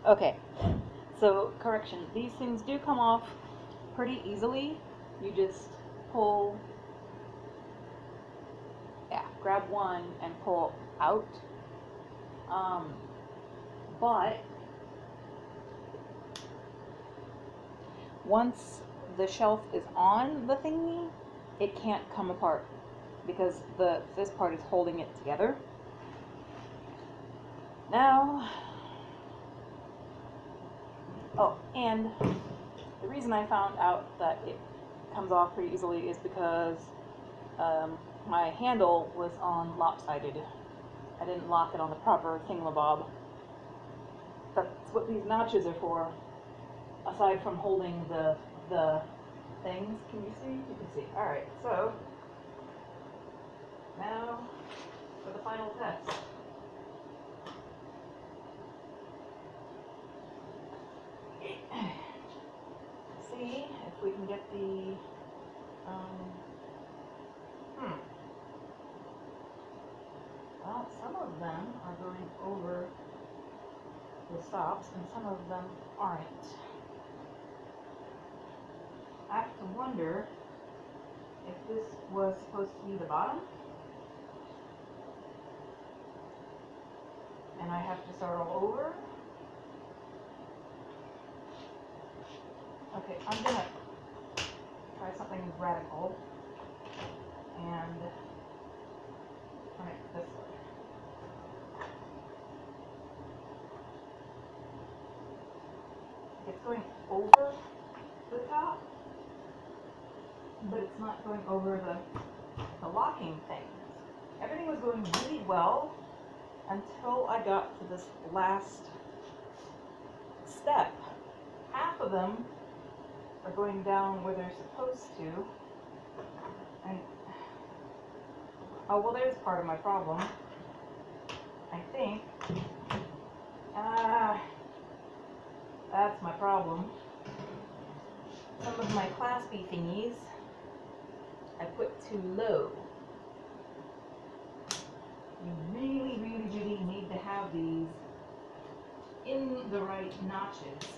Okay, so correction, these things do come off pretty easily. You just pull, yeah, grab one and pull out. Um, but once the shelf is on the thingy, it can't come apart because this part is holding it together. Now, oh, and the reason I found out that it comes off pretty easily is because my handle was on lopsided. I didn't lock it on the proper thingamabob. That's what these notches are for, aside from holding the things. Can you see? You can see. Alright, so now for the final test. See if we can get the well, some of them are going over the stops and some of them aren't. I have to wonder if this was supposed to be the bottom and I have to start all over. Okay, I'm gonna try something radical and turn it this way. It's going over the top, but it's not going over the locking things. Everything was going really well until I got to this last step. Half of them are going down where they're supposed to, and oh well, there's part of my problem, I think. That's my problem. Some of my claspy thingies I put too low. You really, really, really need to have these in the right notches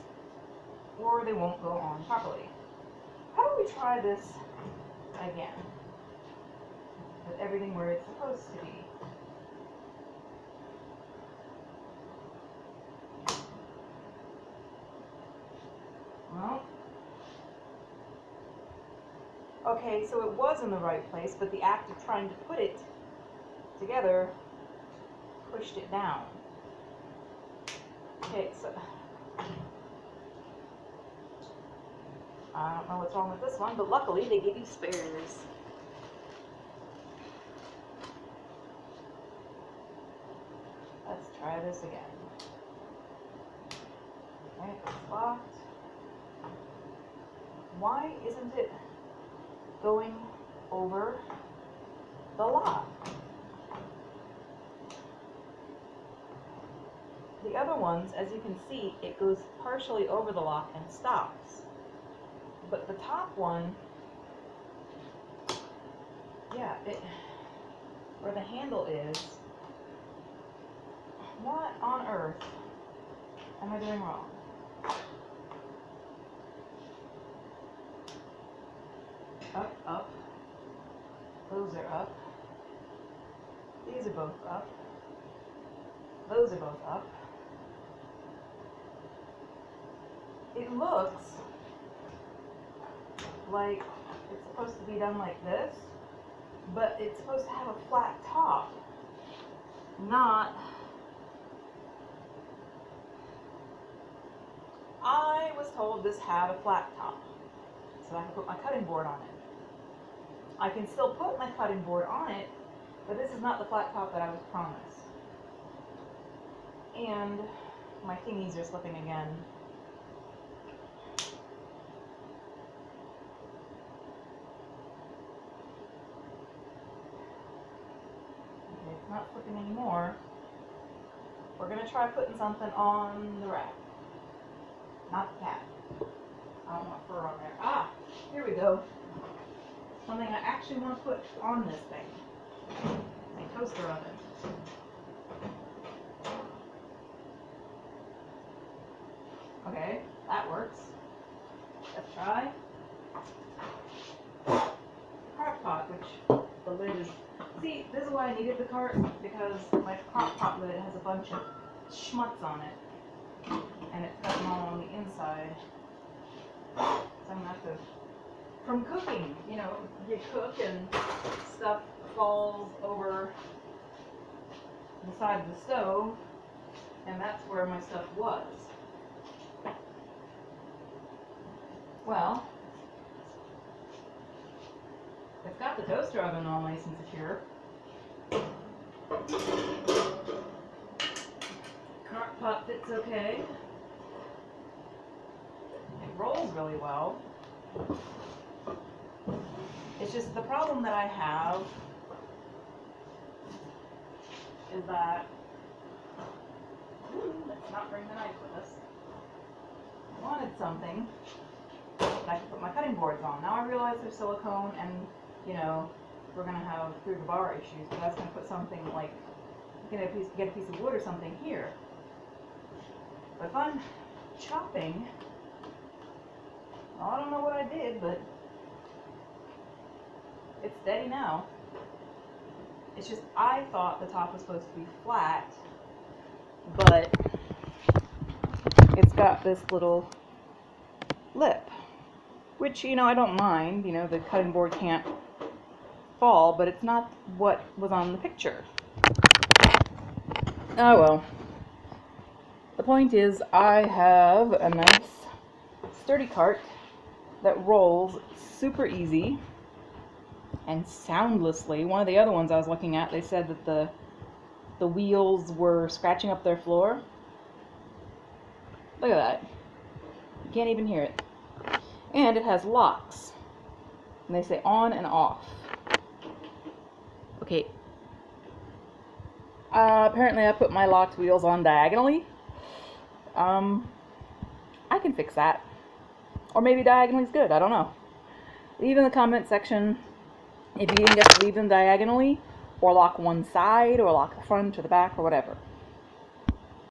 or they won't go on properly. How about we try this again with everything where it's supposed to be? Well, okay, so it was in the right place, but the act of trying to put it together pushed it down. Okay, so I don't know what's wrong with this one, but luckily they give you spares. Let's try this again. Okay, it's locked. Why isn't it going over the lock? The other ones, as you can see, it goes partially over the lock and stops. But the top one, yeah, where the handle is, what on earth am I doing wrong? Up, up. Those are up. These are both up. Those are both up. It looks like it's supposed to be done like this, but it's supposed to have a flat top, not... I was told this had a flat top, so I can put my cutting board on it. I can still put my cutting board on it, but this is not the flat top that I was promised. And my thingies are slipping again. Okay, it's not slipping anymore. We're gonna try putting something on the rack. Not the cat. I don't want fur on there. Ah, here we go. Something I actually want to put on this thing. My toaster oven. Okay, that works. Let's try. Crock pot, which the lid is... See, this is why I needed the cart, because my crock pot lid has a bunch of schmutz on it. And it's got them all on the inside. So I'm gonna have to... From cooking, you know, you cook and stuff falls over the side of the stove, and that's where my stuff was. Well, it's got the toaster oven all nice and secure. Crock pot fits okay. It rolls really well. It's just the problem that I have is that, let's not bring the knife with us. I wanted something that I could put my cutting boards on. Now I realize they're silicone and, you know, we're going to have through the bar issues, but I was going to put something like, get a piece of wood or something here. But if I'm chopping, well, I don't know what I did, but it's steady now. It's just, I thought the top was supposed to be flat, but it's got this little lip, which, you know, I don't mind. You know, the cutting board can't fall, but it's not what was on the picture. Oh well. The point is, I have a nice sturdy cart that rolls super easy and soundlessly. One of the other ones I was looking at, they said that the wheels were scratching up their floor. Look at that. You can't even hear it. And it has locks. And they say on and off. Okay. Apparently I put my locked wheels on diagonally. I can fix that. Or maybe diagonally is good, I don't know. Leave in the comment section if you can just leave them diagonally, or lock one side, or lock the front or the back, or whatever.